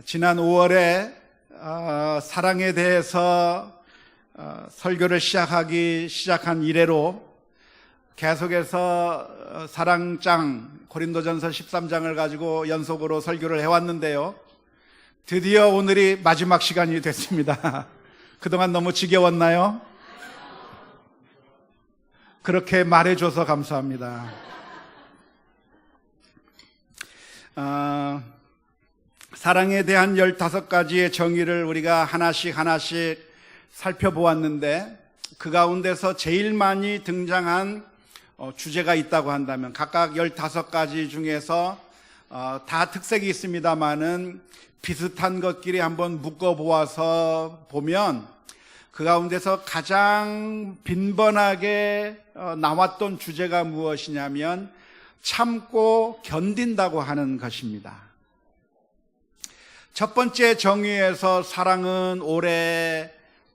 지난 5월에 사랑에 대해서 설교를 시작한 이래로 계속해서 사랑장 고린도전서 13장을 가지고 연속으로 설교를 해왔는데요. 드디어 오늘이 마지막 시간이 됐습니다. 그동안 너무 지겨웠나요? 그렇게 말해줘서 감사합니다. 사랑에 대한 15가지의 정의를 우리가 하나씩 살펴보았는데, 그 가운데서 제일 많이 등장한 주제가 있다고 한다면 각각 15가지 중에서 다 특색이 있습니다만은 비슷한 것끼리 한번 묶어보아서 보면 그 가운데서 가장 빈번하게 나왔던 주제가 무엇이냐면 참고 견딘다고 하는 것입니다. 첫 번째 정의에서 사랑은 오래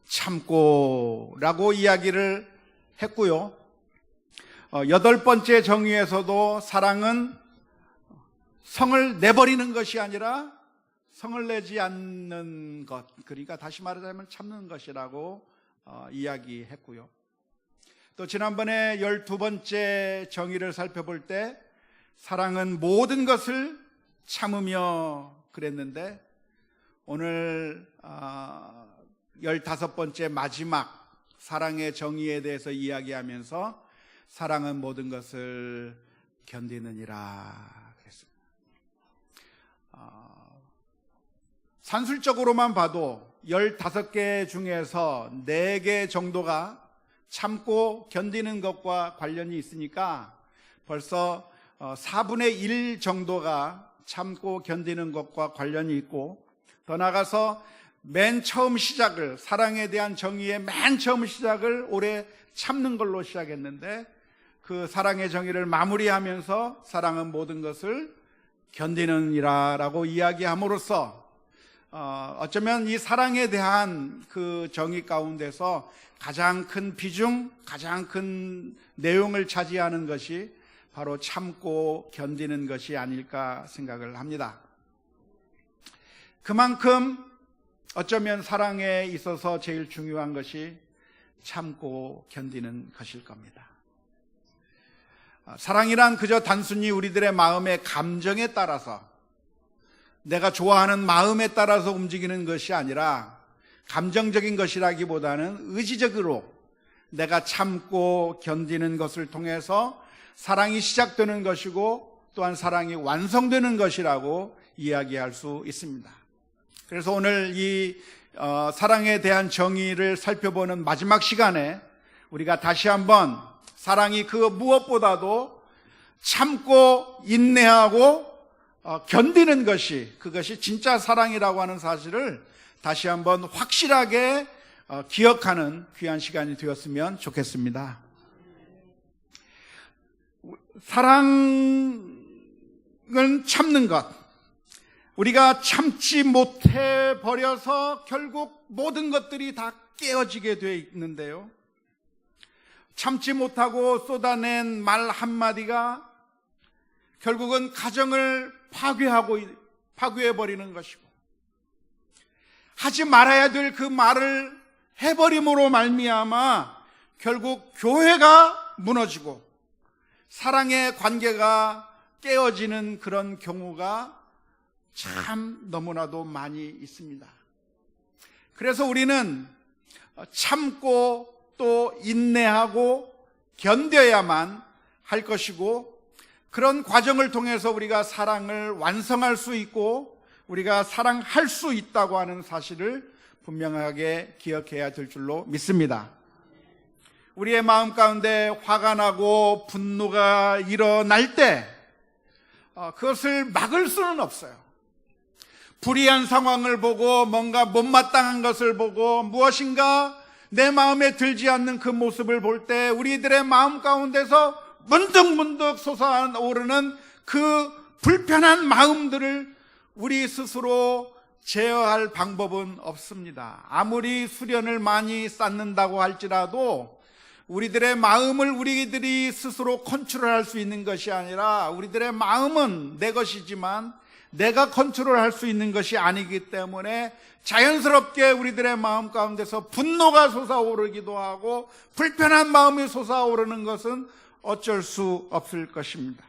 참고 라고 이야기를 했고요. 8번째 정의에서도 사랑은 성을 내버리는 것이 아니라 성을 내지 않는 것, 그러니까 다시 말하자면 참는 것이라고 이야기했고요. 또 지난번에 12번째 정의를 살펴볼 때 사랑은 모든 것을 참으며 그랬는데, 오늘 15번째 마지막 사랑의 정의에 대해서 이야기하면서 사랑은 모든 것을 견디느니라 그랬습니다. 산술적으로만 봐도 15개 중에서 4개 정도가 참고 견디는 것과 관련이 있으니까 벌써 4분의 1 정도가 참고 견디는 것과 관련이 있고, 더 나아가서 맨 처음 시작을, 사랑에 대한 정의의 맨 처음 시작을 오래 참는 걸로 시작했는데, 그 사랑의 정의를 마무리하면서 사랑은 모든 것을 견디느니라 라고 이야기함으로써 어쩌면 이 사랑에 대한 그 정의 가운데서 가장 큰 비중, 가장 큰 내용을 차지하는 것이 바로 참고 견디는 것이 아닐까 생각을 합니다. 그만큼 어쩌면 사랑에 있어서 제일 중요한 것이 참고 견디는 것일 겁니다. 사랑이란 그저 단순히 우리들의 마음의 감정에 따라서, 내가 좋아하는 마음에 따라서 움직이는 것이 아니라 감정적인 것이라기보다는 의지적으로 내가 참고 견디는 것을 통해서 사랑이 시작되는 것이고 또한 사랑이 완성되는 것이라고 이야기할 수 있습니다. 그래서 오늘 이 사랑에 대한 정의를 살펴보는 마지막 시간에 우리가 다시 한번 사랑이 그 무엇보다도 참고 인내하고 견디는 것이, 그것이 진짜 사랑이라고 하는 사실을 다시 한번 확실하게 기억하는 귀한 시간이 되었으면 좋겠습니다. 사랑은 참는 것, 우리가 참지 못해 버려서 결국 모든 것들이 다 깨어지게 되어 있는데요, 참지 못하고 쏟아낸 말 한마디가 결국은 가정을 파괴해버리는 것이고, 하지 말아야 될 그 말을 해버림으로 말미암아 결국 교회가 무너지고 사랑의 관계가 깨어지는 그런 경우가 참 너무나도 많이 있습니다. 그래서 우리는 참고 또 인내하고 견뎌야만 할 것이고, 그런 과정을 통해서 우리가 사랑을 완성할 수 있고 우리가 사랑할 수 있다고 하는 사실을 분명하게 기억해야 될 줄로 믿습니다. 우리의 마음 가운데 화가 나고 분노가 일어날 때 그것을 막을 수는 없어요. 불이한 상황을 보고, 뭔가 못마땅한 것을 보고, 무엇인가 내 마음에 들지 않는 그 모습을 볼 때 우리들의 마음 가운데서 문득문득 솟아오르는 그 불편한 마음들을 우리 스스로 제어할 방법은 없습니다. 아무리 수련을 많이 쌓는다고 할지라도 우리들의 마음을 우리들이 스스로 컨트롤할 수 있는 것이 아니라, 우리들의 마음은 내 것이지만 내가 컨트롤할 수 있는 것이 아니기 때문에 자연스럽게 우리들의 마음 가운데서 분노가 솟아오르기도 하고 불편한 마음이 솟아오르는 것은 어쩔 수 없을 것입니다.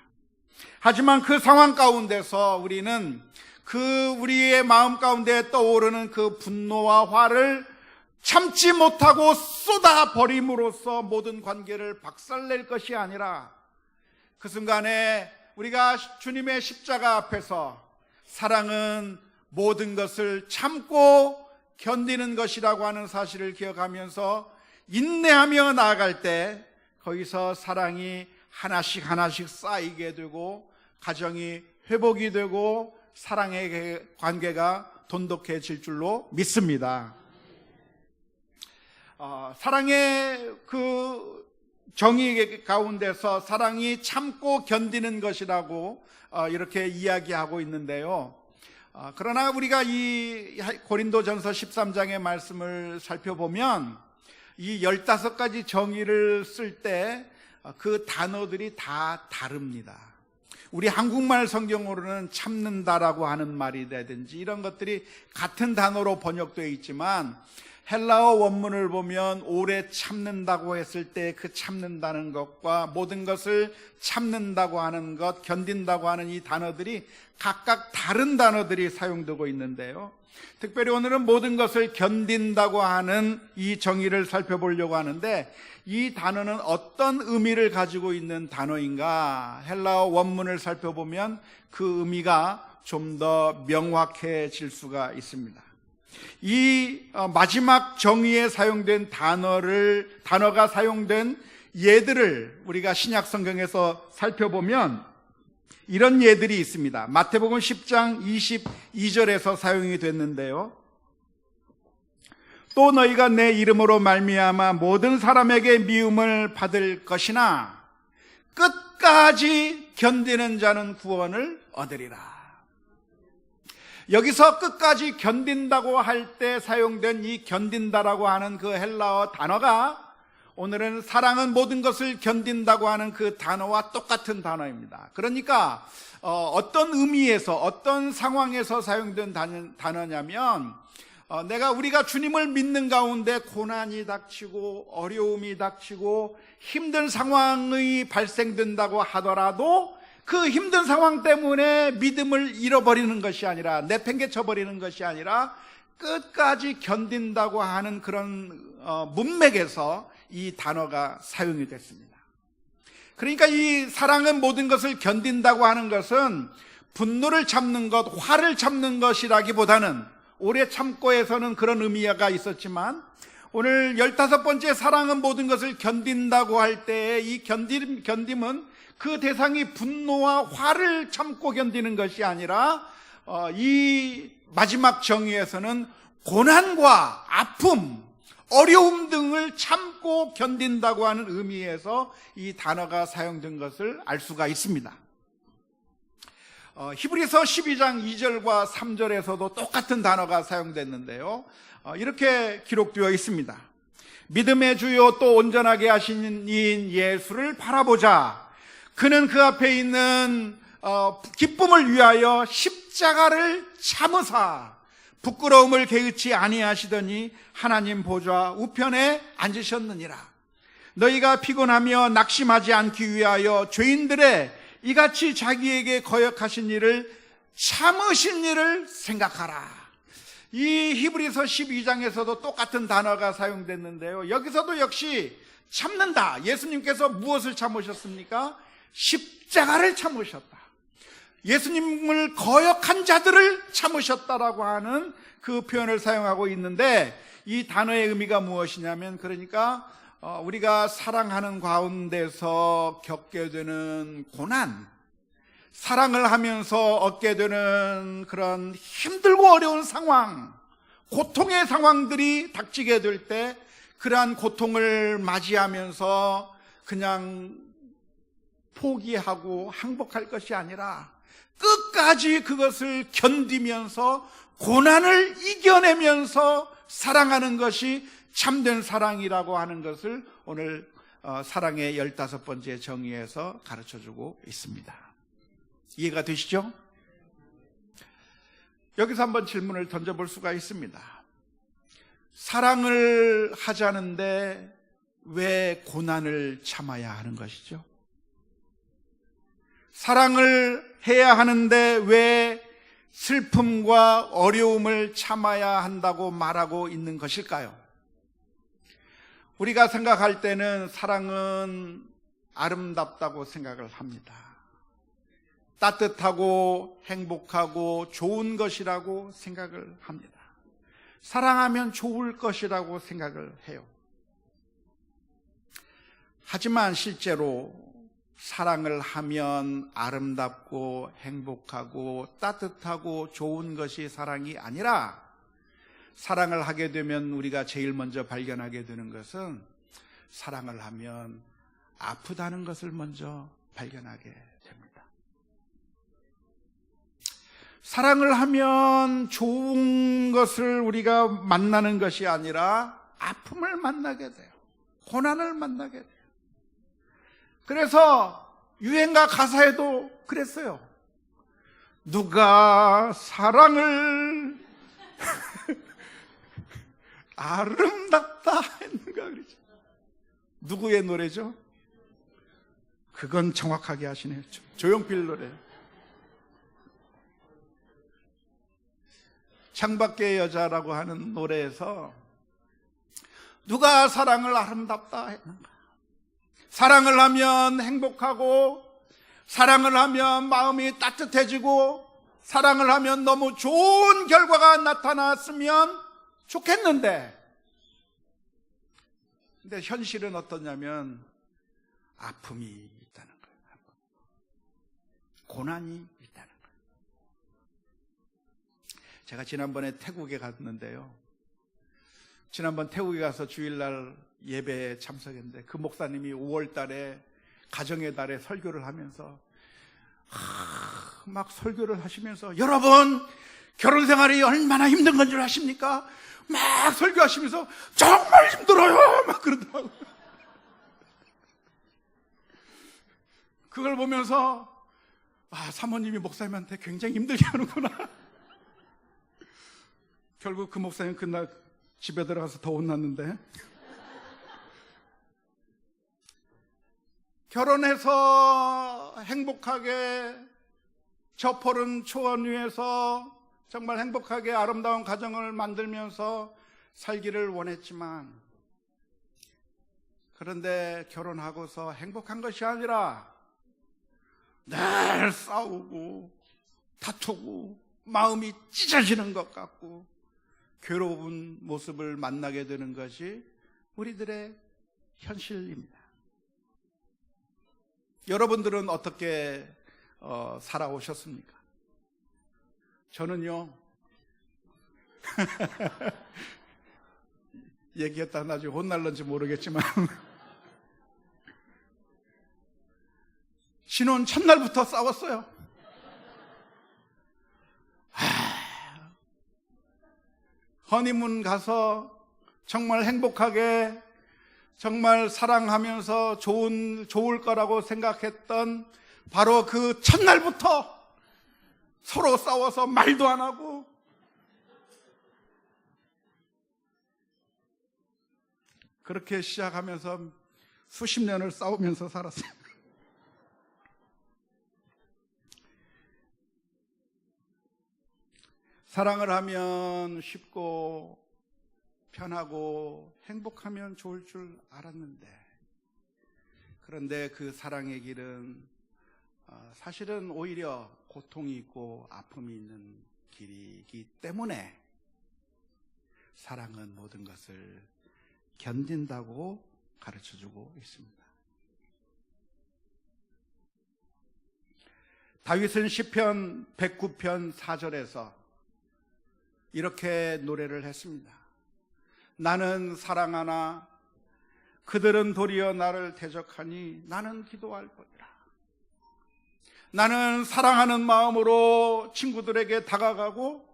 하지만 그 상황 가운데서 우리는 우리의 마음 가운데 떠오르는 그 분노와 화를 참지 못하고 쏟아버림으로써 모든 관계를 박살낼 것이 아니라 그 순간에 우리가 주님의 십자가 앞에서 사랑은 모든 것을 참고 견디는 것이라고 하는 사실을 기억하면서 인내하며 나아갈 때 거기서 사랑이 하나씩 하나씩 쌓이게 되고 가정이 회복이 되고 사랑의 관계가 돈독해질 줄로 믿습니다. 사랑의 그 정의 가운데서 사랑이 참고 견디는 것이라고 이렇게 이야기하고 있는데요. 그러나 우리가 이 고린도전서 13장의 말씀을 살펴보면 이 15가지 정의를 쓸 때 그 단어들이 다 다릅니다. 우리 한국말 성경으로는 참는다라고 하는 말이라든지 이런 것들이 같은 단어로 번역되어 있지만 헬라어 원문을 보면 오래 참는다고 했을 때 그 참는다는 것과 모든 것을 참는다고 하는 것, 견딘다고 하는 이 단어들이 각각 다른 단어들이 사용되고 있는데요. 특별히 오늘은 모든 것을 견딘다고 하는 이 정의를 살펴보려고 하는데 이 단어는 어떤 의미를 가지고 있는 단어인가? 헬라어 원문을 살펴보면 그 의미가 좀 더 명확해질 수가 있습니다. 이 마지막 정의에 사용된 단어가 사용된 예들을 우리가 신약 성경에서 살펴보면 이런 예들이 있습니다. 마태복음 10장 22절에서 사용이 됐는데요. 또 너희가 내 이름으로 말미암아 모든 사람에게 미움을 받을 것이나 끝까지 견디는 자는 구원을 얻으리라. 여기서 끝까지 견딘다고 할 때 사용된 이 견딘다라고 하는 그 헬라어 단어가 오늘은 사랑은 모든 것을 견딘다고 하는 그 단어와 똑같은 단어입니다. 그러니까 어떤 의미에서 어떤 상황에서 사용된 단어냐면 우리가 주님을 믿는 가운데 고난이 닥치고 어려움이 닥치고 힘든 상황이 발생된다고 하더라도 그 힘든 상황 때문에 믿음을 잃어버리는 것이 아니라 내팽개쳐버리는 것이 아니라 끝까지 견딘다고 하는 그런 문맥에서 이 단어가 사용이 됐습니다. 그러니까 이 사랑은 모든 것을 견딘다고 하는 것은 분노를 참는 것, 화를 참는 것이라기보다는 오래 참고에서는 그런 의미가 있었지만 오늘 15번째 사랑은 모든 것을 견딘다고 할 때 이 견딤은 그 대상이 분노와 화를 참고 견디는 것이 아니라 이 마지막 정의에서는 고난과 아픔, 어려움 등을 참고 견딘다고 하는 의미에서 이 단어가 사용된 것을 알 수가 있습니다. 히브리서 12장 2절과 3절에서도 똑같은 단어가 사용됐는데요. 이렇게 기록되어 있습니다. 믿음의 주요 또 온전하게 하신 이인 예수를 바라보자. 그는 그 앞에 있는 기쁨을 위하여 십자가를 참으사 부끄러움을 개의치 아니하시더니 하나님 보좌 우편에 앉으셨느니라. 너희가 피곤하며 낙심하지 않기 위하여 죄인들의 이같이 자기에게 거역하신 일을 참으신 일을 생각하라. 이 히브리서 12장에서도 똑같은 단어가 사용됐는데요. 여기서도 역시 참는다. 예수님께서 무엇을 참으셨습니까? 십자가를 참으셨다. 예수님을 거역한 자들을 참으셨다라고 하는 그 표현을 사용하고 있는데 이 단어의 의미가 무엇이냐면 그러니까 우리가 사랑하는 가운데서 겪게 되는 고난, 사랑을 하면서 얻게 되는 그런 힘들고 어려운 상황, 고통의 상황들이 닥치게 될 때 그러한 고통을 맞이하면서 그냥 포기하고 항복할 것이 아니라 끝까지 그것을 견디면서 고난을 이겨내면서 사랑하는 것이 참된 사랑이라고 하는 것을 오늘 사랑의 15번째 정의에서 가르쳐주고 있습니다. 이해가 되시죠? 여기서 한번 질문을 던져볼 수가 있습니다. 사랑을 하자는데 왜 고난을 참아야 하는 것이죠? 사랑을 해야 하는데 왜 슬픔과 어려움을 참아야 한다고 말하고 있는 것일까요? 우리가 생각할 때는 사랑은 아름답다고 생각을 합니다. 따뜻하고 행복하고 좋은 것이라고 생각을 합니다. 사랑하면 좋을 것이라고 생각을 해요. 하지만 실제로 사랑을 하면 아름답고 행복하고 따뜻하고 좋은 것이 사랑이 아니라, 사랑을 하게 되면 우리가 제일 먼저 발견하게 되는 것은 사랑을 하면 아프다는 것을 먼저 발견하게 됩니다. 사랑을 하면 좋은 것을 우리가 만나는 것이 아니라 아픔을 만나게 돼요. 고난을 만나게 돼요. 그래서 유행가 가사에도 그랬어요. 누가 사랑을 아름답다 했는가 그러죠. 누구의 노래죠? 그건 정확하게 하시네요. 조용필 노래. 창밖의 여자라고 하는 노래에서 누가 사랑을 아름답다 했는가? 사랑을 하면 행복하고, 사랑을 하면 마음이 따뜻해지고, 사랑을 하면 너무 좋은 결과가 나타났으면 좋겠는데, 근데 현실은 어떠냐면 아픔이 있다는 거예요. 고난이 있다는 거예요. 제가 지난번에 태국에 갔는데요, 지난번 태국에 가서 주일날 예배에 참석했는데 그 목사님이 5월 달에 가정의 달에 설교를 하면서 막 설교를 하시면서, 여러분 결혼 생활이 얼마나 힘든 건 줄 아십니까? 막 설교하시면서 정말 힘들어요 막 그러더라고요. 그걸 보면서 사모님이 목사님한테 굉장히 힘들게 하는구나. 결국 그 목사님 그날 집에 들어가서 더 혼났는데, 결혼해서 행복하게 저 푸른 초원 위에서 정말 행복하게 아름다운 가정을 만들면서 살기를 원했지만, 그런데 결혼하고서 행복한 것이 아니라 늘 싸우고 다투고 마음이 찢어지는 것 같고 괴로운 모습을 만나게 되는 것이 우리들의 현실입니다. 여러분들은 어떻게 살아오셨습니까? 저는요, 얘기했다 나중에 혼날런지 모르겠지만 신혼 첫날부터 싸웠어요. 허니문 가서 정말 행복하게, 정말 사랑하면서 좋을 거라고 생각했던 바로 그 첫날부터 서로 싸워서 말도 안 하고, 그렇게 시작하면서 수십 년을 싸우면서 살았어요. 사랑을 하면 쉽고 편하고 행복하면 좋을 줄 알았는데, 그런데 그 사랑의 길은 사실은 오히려 고통이 있고 아픔이 있는 길이기 때문에 사랑은 모든 것을 견딘다고 가르쳐주고 있습니다. 다윗은 시편 109편 4절에서 이렇게 노래를 했습니다. 나는 사랑하나 그들은 도리어 나를 대적하니 나는 기도할거니라. 나는 사랑하는 마음으로 친구들에게 다가가고,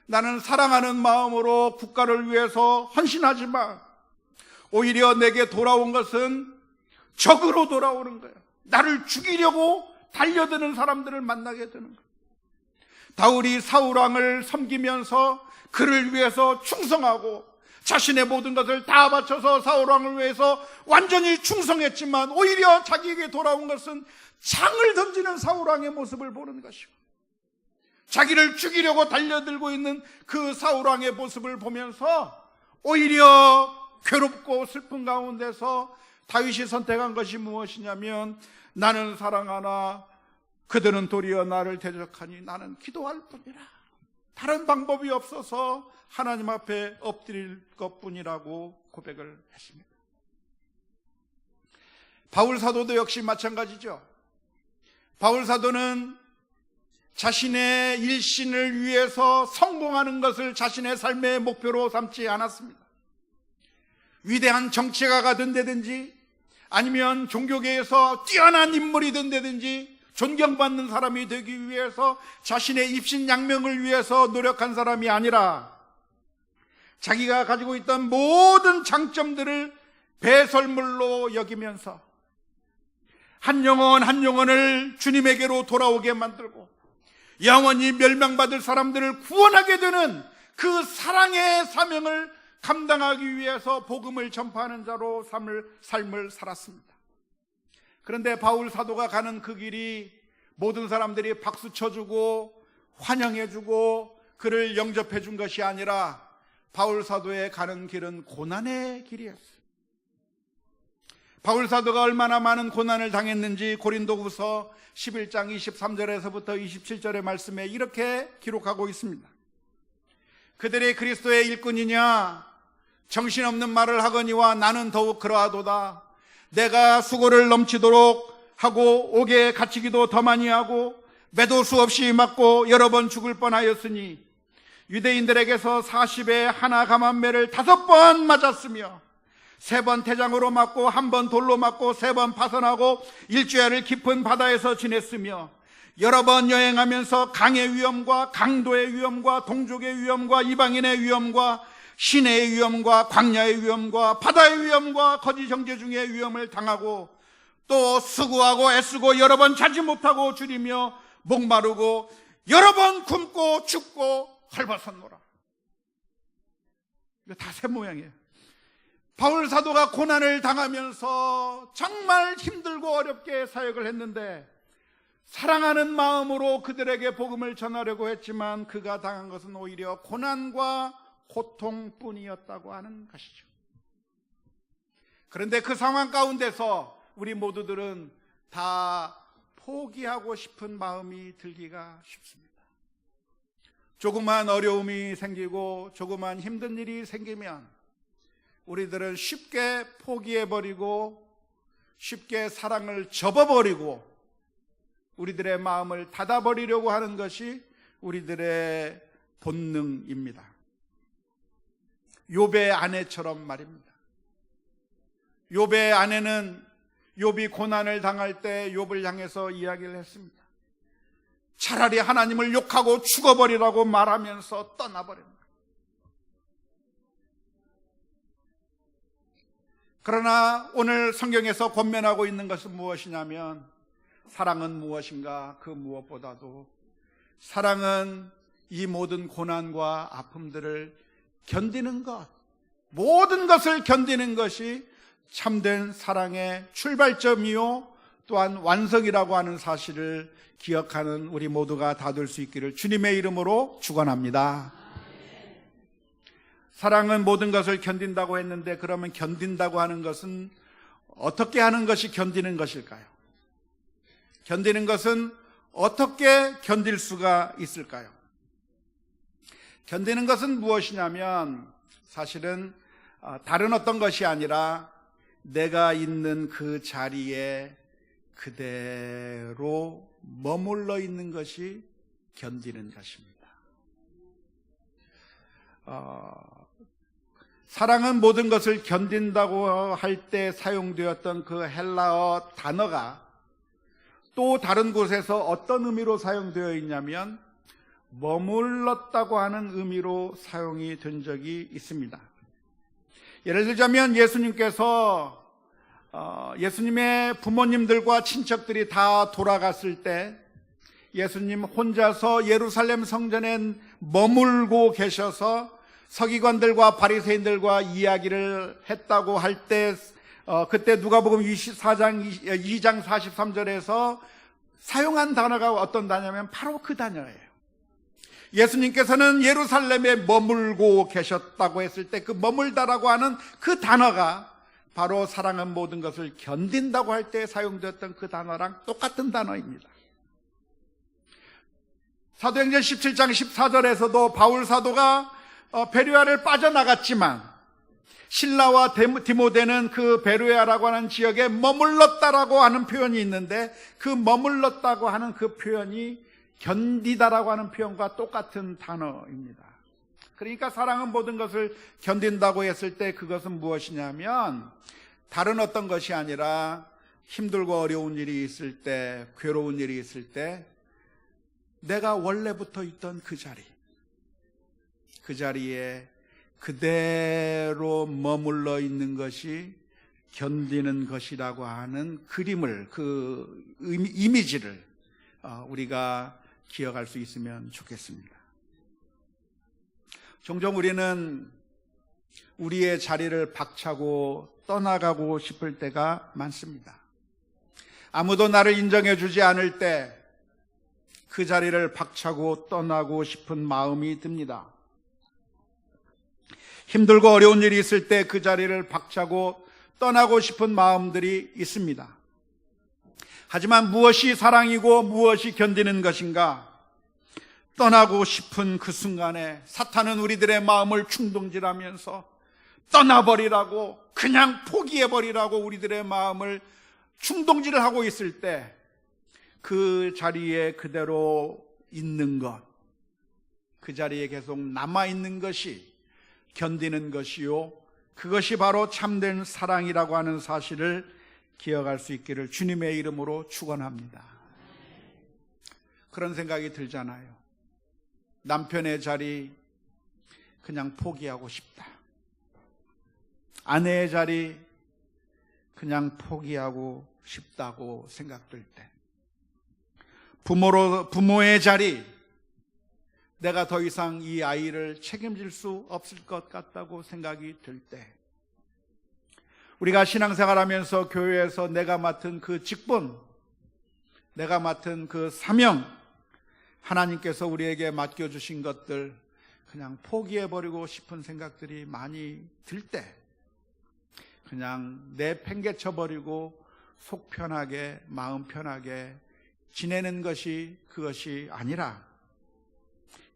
나는 사랑하는 마음으로 국가를 위해서 헌신하지만 오히려 내게 돌아온 것은 적으로 돌아오는 거예요. 나를 죽이려고 달려드는 사람들을 만나게 되는 거예요. 바울이 사울왕을 섬기면서 그를 위해서 충성하고 자신의 모든 것을 다 바쳐서 사울왕을 위해서 완전히 충성했지만 오히려 자기에게 돌아온 것은 창을 던지는 사울왕의 모습을 보는 것이고, 자기를 죽이려고 달려들고 있는 그 사울왕의 모습을 보면서 오히려 괴롭고 슬픈 가운데서 다윗이 선택한 것이 무엇이냐면, 나는 사랑하나 그들은 도리어 나를 대적하니 나는 기도할 뿐이라, 다른 방법이 없어서 하나님 앞에 엎드릴 것뿐이라고 고백을 했습니다. 바울 사도도 역시 마찬가지죠. 바울 사도는 자신의 일신을 위해서 성공하는 것을 자신의 삶의 목표로 삼지 않았습니다. 위대한 정치가가 된다든지 아니면 종교계에서 뛰어난 인물이 된다든지 존경받는 사람이 되기 위해서 자신의 입신양명을 위해서 노력한 사람이 아니라 자기가 가지고 있던 모든 장점들을 배설물로 여기면서 한 영혼 한 영혼을 주님에게로 돌아오게 만들고 영원히 멸망받을 사람들을 구원하게 되는 그 사랑의 사명을 감당하기 위해서 복음을 전파하는 자로 삶을 살았습니다. 그런데 바울 사도가 가는 그 길이 모든 사람들이 박수 쳐주고 환영해주고 그를 영접해 준 것이 아니라 바울 사도의 가는 길은 고난의 길이었어요. 바울 사도가 얼마나 많은 고난을 당했는지 고린도후서 11장 23절에서부터 27절의 말씀에 이렇게 기록하고 있습니다. 그들이 그리스도의 일꾼이냐 정신없는 말을 하거니와 나는 더욱 그러하도다. 내가 수고를 넘치도록 하고 옥에 갇히기도 더 많이 하고 매도 수없이 맞고 여러 번 죽을 뻔하였으니 유대인들에게서 40에 하나 감한매를 5번 맞았으며 3번 태장으로 맞고 1번 돌로 맞고 3번 파선하고 일주일을 깊은 바다에서 지냈으며 여러 번 여행하면서 강의 위험과 강도의 위험과 동족의 위험과 이방인의 위험과 시내의 위험과 광야의 위험과 바다의 위험과 거짓 형제 중의 위험을 당하고 또 수고하고 애쓰고 여러 번 자지 못하고 줄이며 목마르고 여러 번 굶고 춥고 헐벗었노라. 이거 다 새 모양이에요. 바울 사도가 고난을 당하면서 정말 힘들고 어렵게 사역을 했는데 사랑하는 마음으로 그들에게 복음을 전하려고 했지만 그가 당한 것은 오히려 고난과 고통뿐이었다고 하는 것이죠. 그런데 그 상황 가운데서 우리 모두들은 다 포기하고 싶은 마음이 들기가 쉽습니다. 조그만 어려움이 생기고 조그만 힘든 일이 생기면 우리들은 쉽게 포기해버리고 쉽게 사랑을 접어버리고 우리들의 마음을 닫아버리려고 하는 것이 우리들의 본능입니다. 욥의 아내처럼 말입니다. 욥의 아내는 욥이 고난을 당할 때 욥을 향해서 이야기를 했습니다. 차라리 하나님을 욕하고 죽어버리라고 말하면서 떠나버립니다. 그러나 오늘 성경에서 권면하고 있는 것은 무엇이냐면 사랑은 무엇인가? 그 무엇보다도 사랑은 이 모든 고난과 아픔들을 견디는 것, 모든 것을 견디는 것이 참된 사랑의 출발점이요 또한 완성이라고 하는 사실을 기억하는 우리 모두가 다 될 수 있기를 주님의 이름으로 축원합니다. 사랑은 모든 것을 견딘다고 했는데 그러면 견딘다고 하는 것은 어떻게 하는 것이 견디는 것일까요? 견디는 것은 어떻게 견딜 수가 있을까요? 견디는 것은 무엇이냐면 사실은 다른 어떤 것이 아니라 내가 있는 그 자리에 그대로 머물러 있는 것이 견디는 것입니다. 사랑은 모든 것을 견딘다고 할 때 사용되었던 그 헬라어 단어가 또 다른 곳에서 어떤 의미로 사용되어 있냐면 머물렀다고 하는 의미로 사용이 된 적이 있습니다. 예를 들자면 예수님께서 예수님의 부모님들과 친척들이 다 돌아갔을 때 예수님 혼자서 예루살렘 성전에 머물고 계셔서 서기관들과 바리새인들과 이야기를 했다고 할 때 그때 누가복음 2장 43절에서 사용한 단어가 어떤 단어냐면 바로 그 단어예요. 예수님께서는 예루살렘에 머물고 계셨다고 했을 때 그 머물다라고 하는 그 단어가 바로 사랑은 모든 것을 견딘다고 할 때 사용되었던 그 단어랑 똑같은 단어입니다. 사도행전 17장 14절에서도 바울 사도가 베레아를 빠져나갔지만 실라와 디모데는 그 베레아라고 하는 지역에 머물렀다라고 하는 표현이 있는데 그 머물렀다고 하는 그 표현이 견디다라고 하는 표현과 똑같은 단어입니다. 그러니까 사랑은 모든 것을 견딘다고 했을 때 그것은 무엇이냐면 다른 어떤 것이 아니라 힘들고 어려운 일이 있을 때, 괴로운 일이 있을 때 내가 원래부터 있던 그 자리에 그대로 머물러 있는 것이 견디는 것이라고 하는 그림을, 그 이미지를 우리가 기억할 수 있으면 좋겠습니다. 종종 우리는 우리의 자리를 박차고 떠나가고 싶을 때가 많습니다. 아무도 나를 인정해 주지 않을 때 그 자리를 박차고 떠나고 싶은 마음이 듭니다. 힘들고 어려운 일이 있을 때 그 자리를 박차고 떠나고 싶은 마음들이 있습니다. 하지만 무엇이 사랑이고 무엇이 견디는 것인가? 떠나고 싶은 그 순간에 사탄은 우리들의 마음을 충동질하면서 떠나버리라고, 그냥 포기해버리라고 우리들의 마음을 충동질을 하고 있을 때 그 자리에 그대로 있는 것, 그 자리에 계속 남아있는 것이 견디는 것이요, 그것이 바로 참된 사랑이라고 하는 사실을 기억할 수 있기를 주님의 이름으로 축원합니다. 그런 생각이 들잖아요. 남편의 자리 그냥 포기하고 싶다. 아내의 자리 그냥 포기하고 싶다고 생각될 때, 부모의 자리 내가 더 이상 이 아이를 책임질 수 없을 것 같다고 생각이 들 때, 우리가 신앙생활하면서 교회에서 내가 맡은 그 직분, 내가 맡은 그 사명, 하나님께서 우리에게 맡겨주신 것들 그냥 포기해버리고 싶은 생각들이 많이 들 때, 그냥 내팽개쳐버리고 속 편하게 마음 편하게 지내는 것이 그것이 아니라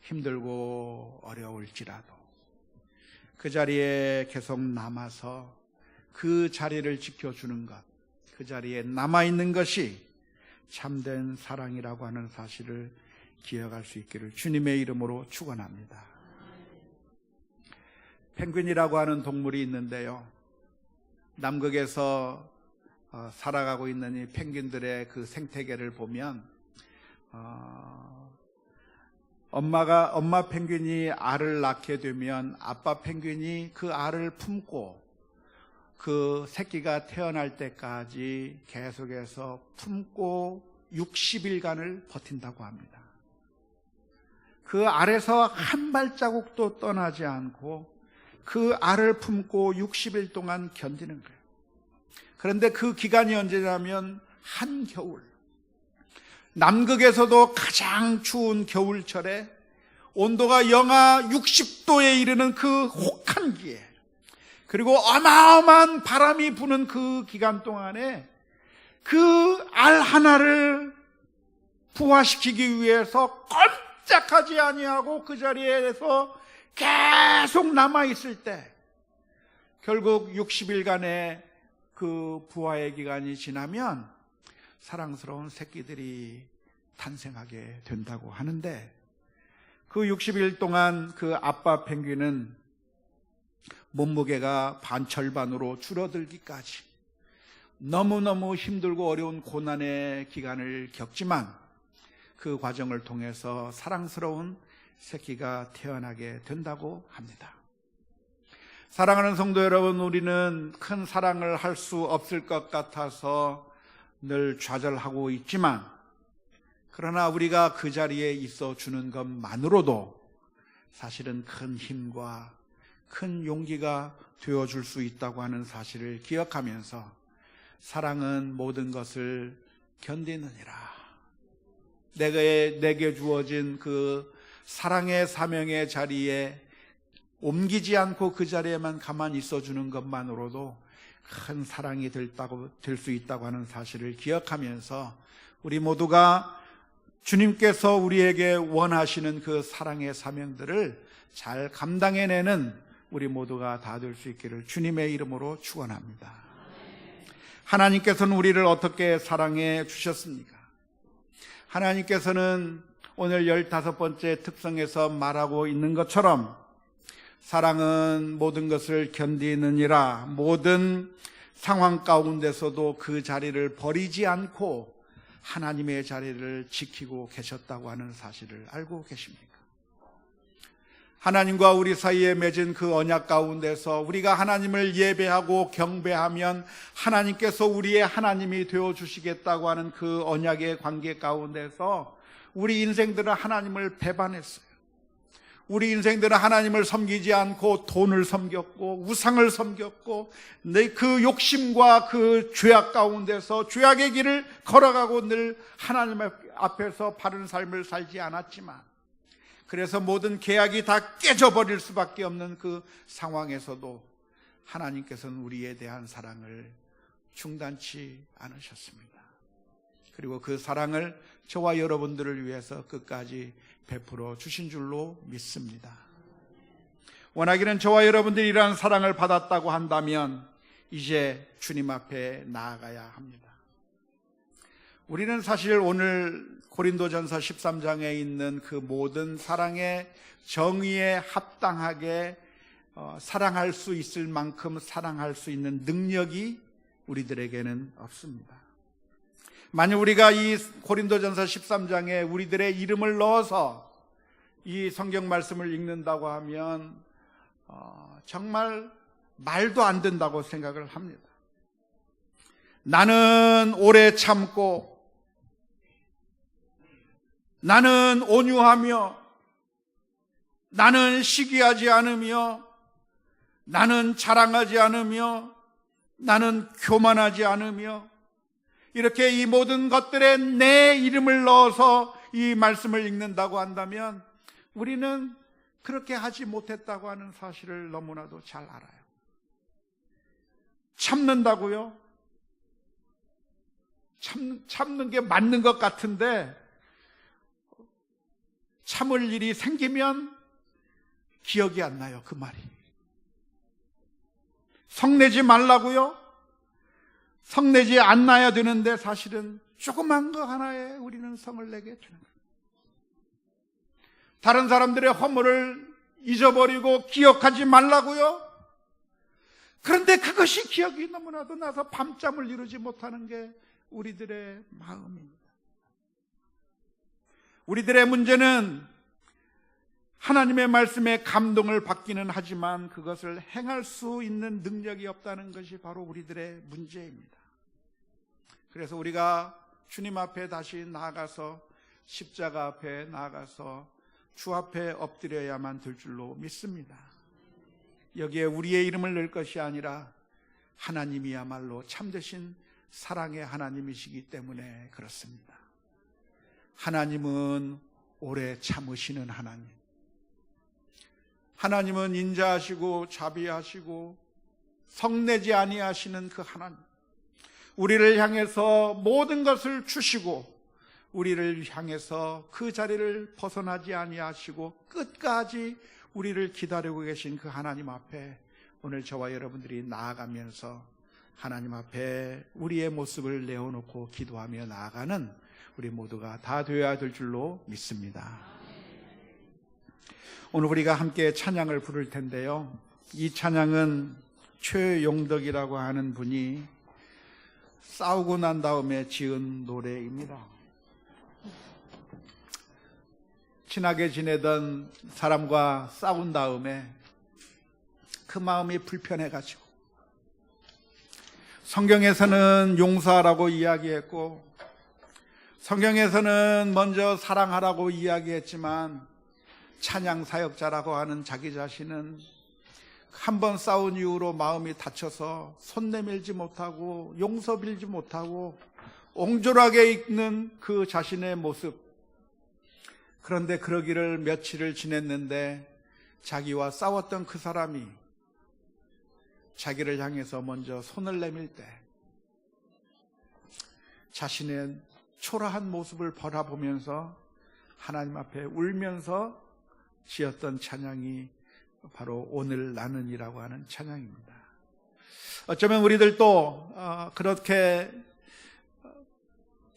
힘들고 어려울지라도 그 자리에 계속 남아서 그 자리를 지켜주는 것, 그 자리에 남아있는 것이 참된 사랑이라고 하는 사실을 기억할 수 있기를 주님의 이름으로 축원합니다. 펭귄이라고 하는 동물이 있는데요, 남극에서 살아가고 있는 이 펭귄들의 그 생태계를 보면 엄마 펭귄이 알을 낳게 되면 아빠 펭귄이 그 알을 품고 그 새끼가 태어날 때까지 계속해서 품고 60일간을 버틴다고 합니다. 그 알에서 한 발자국도 떠나지 않고 그 알을 품고 60일 동안 견디는 거예요. 그런데 그 기간이 언제냐면 한겨울, 남극에서도 가장 추운 겨울철에 온도가 영하 60도에 이르는 그 혹한기에, 그리고 어마어마한 바람이 부는 그 기간 동안에 그 알 하나를 부화시키기 위해서 꼼짝하지 아니하고 그 자리에서 계속 남아있을 때 결국 60일간의 그 부화의 기간이 지나면 사랑스러운 새끼들이 탄생하게 된다고 하는데, 그 60일 동안 그 아빠 펭귄은 몸무게가 절반으로 줄어들기까지 너무너무 힘들고 어려운 고난의 기간을 겪지만 그 과정을 통해서 사랑스러운 새끼가 태어나게 된다고 합니다. 사랑하는 성도 여러분, 우리는 큰 사랑을 할 수 없을 것 같아서 늘 좌절하고 있지만 그러나 우리가 그 자리에 있어 주는 것만으로도 사실은 큰 힘과 큰 용기가 되어줄 수 있다고 하는 사실을 기억하면서 사랑은 모든 것을 견디느니라. 내게 주어진 그 사랑의 사명의 자리에 옮기지 않고 그 자리에만 가만히 있어주는 것만으로도 큰 사랑이 될 수 있다고 하는 사실을 기억하면서 우리 모두가 주님께서 우리에게 원하시는 그 사랑의 사명들을 잘 감당해내는 우리 모두가 다 될 수 있기를 주님의 이름으로 축원합니다. 하나님께서는 우리를 어떻게 사랑해 주셨습니까? 하나님께서는 오늘 15번째 특성에서 말하고 있는 것처럼 사랑은 모든 것을 견디느니라, 모든 상황 가운데서도 그 자리를 버리지 않고 하나님의 자리를 지키고 계셨다고 하는 사실을 알고 계십니까? 하나님과 우리 사이에 맺은 그 언약 가운데서 우리가 하나님을 예배하고 경배하면 하나님께서 우리의 하나님이 되어주시겠다고 하는 그 언약의 관계 가운데서 우리 인생들은 하나님을 배반했어요. 우리 인생들은 하나님을 섬기지 않고 돈을 섬겼고 우상을 섬겼고 그 욕심과 그 죄악 가운데서 죄악의 길을 걸어가고 늘 하나님 앞에서 바른 삶을 살지 않았지만, 그래서 모든 계약이 다 깨져버릴 수밖에 없는 그 상황에서도 하나님께서는 우리에 대한 사랑을 중단치 않으셨습니다. 그리고 그 사랑을 저와 여러분들을 위해서 끝까지 베풀어 주신 줄로 믿습니다. 원하기는 저와 여러분들이 이러한 사랑을 받았다고 한다면 이제 주님 앞에 나아가야 합니다. 우리는 사실 오늘 고린도전서 13장에 있는 그 모든 사랑의 정의에 합당하게 사랑할 수 있을 만큼 사랑할 수 있는 능력이 우리들에게는 없습니다. 만약 우리가 이 고린도전서 13장에 우리들의 이름을 넣어서 이 성경 말씀을 읽는다고 하면 정말 말도 안 된다고 생각을 합니다. 나는 오래 참고, 나는 온유하며, 나는 시기하지 않으며, 나는 자랑하지 않으며, 나는 교만하지 않으며, 이렇게 이 모든 것들에 내 이름을 넣어서 이 말씀을 읽는다고 한다면 우리는 그렇게 하지 못했다고 하는 사실을 너무나도 잘 알아요. 참는다고요? 참는 게 맞는 것 같은데 참을 일이 생기면 기억이 안 나요, 그 말이. 성내지 말라고요? 성내지 않아야 되는데 사실은 조그만 거 하나에 우리는 성을 내게 되는 거예요. 다른 사람들의 허물을 잊어버리고 기억하지 말라고요? 그런데 그것이 기억이 너무나도 나서 밤잠을 이루지 못하는 게 우리들의 마음입니다. 우리들의 문제는 하나님의 말씀에 감동을 받기는 하지만 그것을 행할 수 있는 능력이 없다는 것이 바로 우리들의 문제입니다. 그래서 우리가 주님 앞에 다시 나아가서 십자가 앞에 나아가서 주 앞에 엎드려야만 될 줄로 믿습니다. 여기에 우리의 이름을 넣을 것이 아니라 하나님이야말로 참되신 사랑의 하나님이시기 때문에 그렇습니다. 하나님은 오래 참으시는 하나님, 하나님은 인자하시고 자비하시고 성내지 아니하시는 그 하나님, 우리를 향해서 모든 것을 주시고 우리를 향해서 그 자리를 벗어나지 아니하시고 끝까지 우리를 기다리고 계신 그 하나님 앞에 오늘 저와 여러분들이 나아가면서 하나님 앞에 우리의 모습을 내어놓고 기도하며 나아가는 우리 모두가 다 되어야 될 줄로 믿습니다. 오늘 우리가 함께 찬양을 부를 텐데요, 이 찬양은 최용덕이라고 하는 분이 싸우고 난 다음에 지은 노래입니다. 친하게 지내던 사람과 싸운 다음에 그 마음이 불편해가지고, 성경에서는 용서하라고 이야기했고 성경에서는 먼저 사랑하라고 이야기했지만 찬양 사역자라고 하는 자기 자신은 한 번 싸운 이후로 마음이 다쳐서 손 내밀지 못하고 용서 빌지 못하고 옹졸하게 있는 그 자신의 모습. 그런데 그러기를 며칠을 지냈는데 자기와 싸웠던 그 사람이 자기를 향해서 먼저 손을 내밀 때 자신의 초라한 모습을 바라보면서 하나님 앞에 울면서 지었던 찬양이 바로 오늘 나는이라고 하는 찬양입니다. 어쩌면 우리들도 그렇게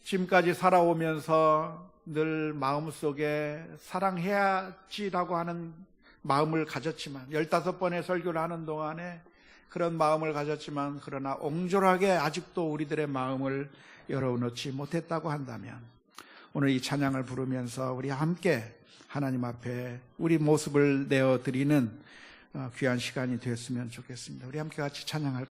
지금까지 살아오면서 늘 마음속에 사랑해야지라고 하는 마음을 가졌지만 15번의 설교를 하는 동안에 그런 마음을 가졌지만 그러나 옹졸하게 아직도 우리들의 마음을 열어놓지 못했다고 한다면 오늘 이 찬양을 부르면서 우리 함께 하나님 앞에 우리 모습을 내어드리는 귀한 시간이 되었으면 좋겠습니다. 우리 함께 같이 찬양할